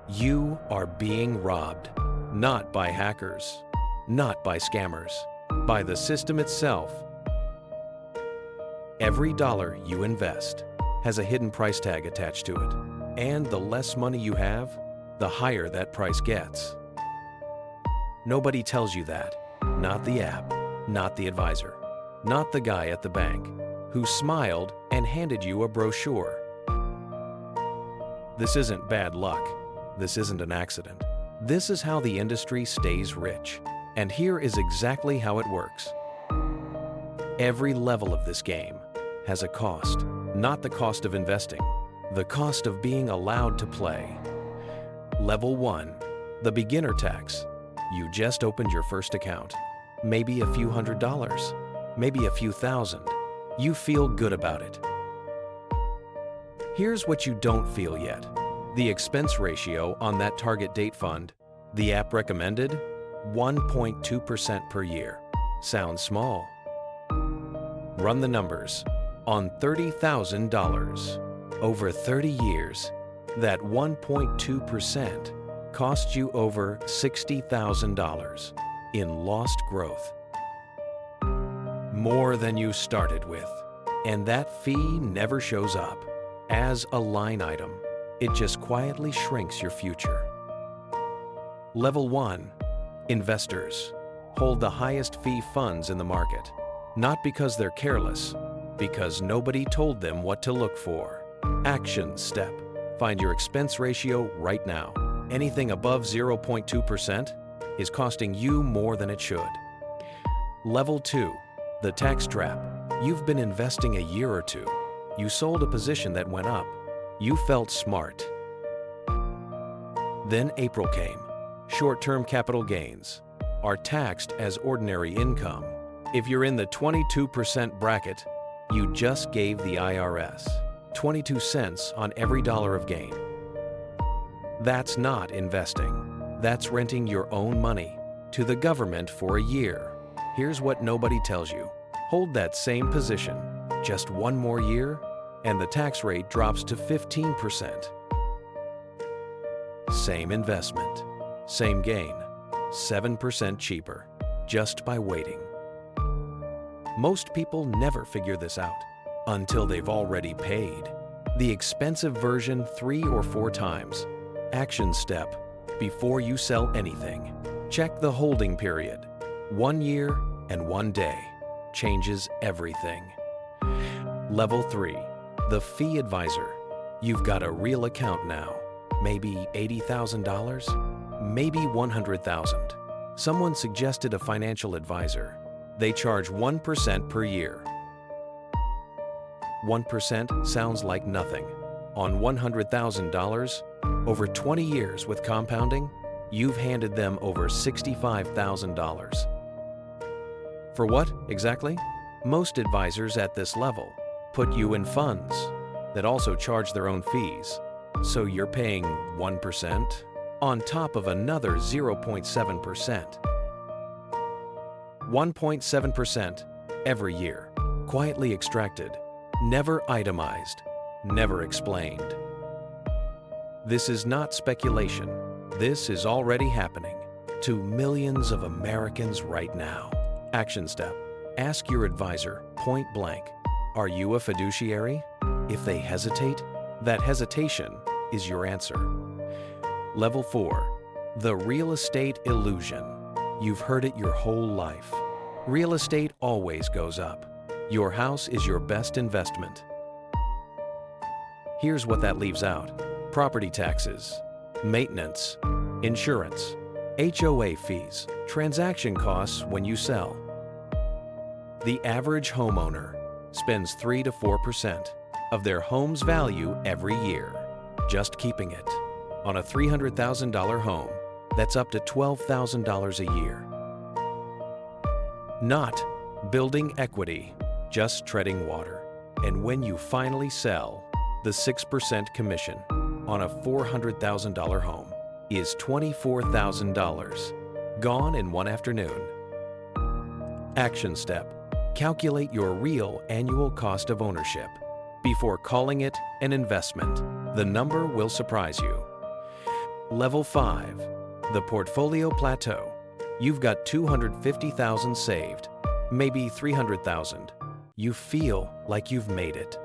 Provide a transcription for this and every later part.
You are being robbed, not by hackers, not by scammers, by the system itself. Every dollar you invest has a hidden price tag attached to it, and the less money you have, the higher that price gets. Nobody tells you that, not the app, not the advisor, not the guy at the bank who smiled and handed you a brochure. This isn't bad luck. This isn't an accident. This is how the industry stays rich. And here is exactly how it works. Every level of this game has a cost, not the cost of investing, the cost of being allowed to play. Level 1, the beginner tax. You just opened your first account. Maybe a few $100s, maybe a few thousand. You feel good about it. Here's what you don't feel yet. The expense ratio on that target date fund, the app recommended, 1.2% per year. Sounds small. Run the numbers. On $30,000 over 30 years, that 1.2% costs you over $60,000 in lost growth. More than you started with. And that fee never shows up as a line item. It just quietly shrinks your future. Level 1. Investors hold the highest fee funds in the market, not because they're careless, because nobody told them what to look for. Action step. Find your expense ratio right now. Anything above 0.2% is costing you more than it should. Level 2. The tax trap. You've been investing a year or two. You sold a position that went up. You felt smart. Then April came. Short-term capital gains are taxed as ordinary income. If you're in the 22% bracket, you just gave the IRS 22 cents on every dollar of gain. That's not investing. That's renting your own money to the government for a year. Here's what nobody tells you. Hold that same position just one more year, and the tax rate drops to 15%. Same investment, same gain, 7% cheaper, just by waiting. Most people never figure this out until they've already paid. The expensive version 3 or 4 times. Action step. Before you sell anything, check the holding period. 1 year and 1 day changes everything. Level 3. The fee advisor. You've got a real account now. Maybe $80,000, maybe $100,000. Someone suggested a financial advisor. They charge 1% per year. 1% sounds like nothing. On $100,000, over 20 years with compounding, you've handed them over $65,000. For what, exactly? Most advisors at this level put you in funds that also charge their own fees. So you're paying 1% on top of another 0.7%. 1.7% every year, quietly extracted, never itemized, never explained. This is not speculation. This is already happening to millions of Americans right now. Action step. Ask your advisor point blank, are you a fiduciary? If they hesitate, that hesitation is your answer. Level 4. The real estate illusion. You've heard it your whole life. Real estate always goes up. Your house is your best investment. Here's what that leaves out. Property taxes, maintenance, insurance, HOA fees, transaction costs when you sell. The average homeowner spends 3 to 4% of their home's value every year, just keeping it. On a $300,000 home, that's up to $12,000 a year. Not building equity, just treading water. And when you finally sell, the 6% commission on a $400,000 home is $24,000, gone in one afternoon. Action step. Calculate your real annual cost of ownership before calling it an investment. The number will surprise you. Level 5, the portfolio plateau. You've got $250,000 saved, maybe $300,000. You feel like you've made it.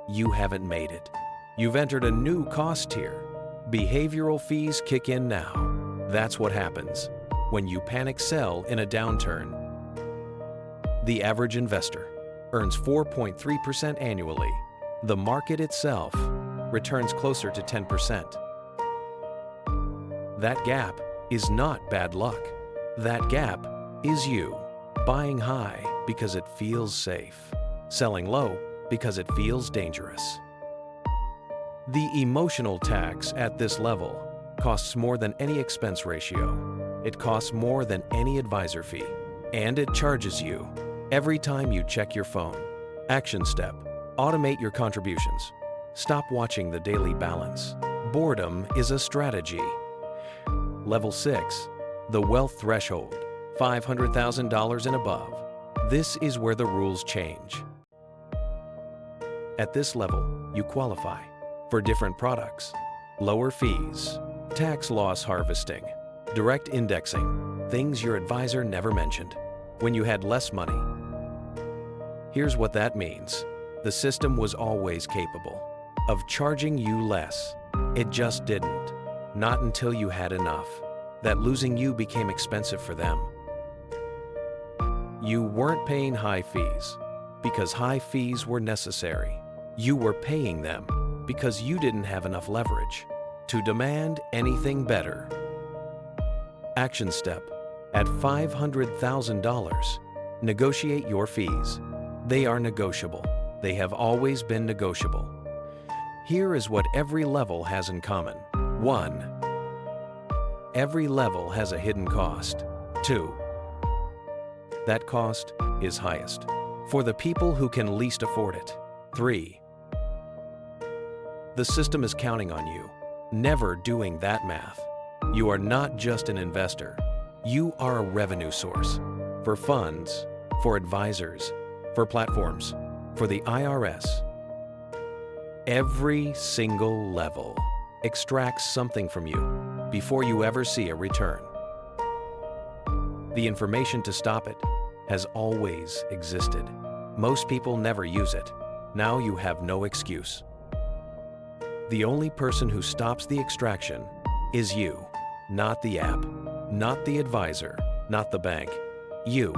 You haven't made it. You've entered a new cost tier. Behavioral fees kick in now. That's what happens when you panic sell in a downturn. The average investor earns 4.3% annually. The market itself returns closer to 10%. That gap is not bad luck. That gap is you buying high because it feels safe, selling low because it feels dangerous. The emotional tax at this level costs more than any expense ratio. It costs more than any advisor fee, and it charges you every time you check your phone. Action step: automate your contributions. Stop watching the daily balance. Boredom is a strategy. Level 6, the wealth threshold, $500,000 and above. This is where the rules change. At this level, you qualify for different products, lower fees, tax loss harvesting, direct indexing, things your advisor never mentioned when you had less money. Here's what that means. The system was always capable of charging you less. It just didn't. Not until you had enough that losing you became expensive for them. You weren't paying high fees because high fees were necessary. You were paying them because you didn't have enough leverage to demand anything better. Action step: at $500,000, negotiate your fees. They are negotiable. They have always been negotiable. Here is what every level has in common. 1. Every level has a hidden cost. 2. That cost is highest for the people who can least afford it. 3. The system is counting on you, never doing that math. You are not just an investor. You are a revenue source for funds, for advisors, for platforms, for the IRS. Every single level extracts something from you before you ever see a return. The information to stop it has always existed. Most people never use it. Now you have no excuse. The only person who stops the extraction is you, not the app, not the advisor, not the bank. You.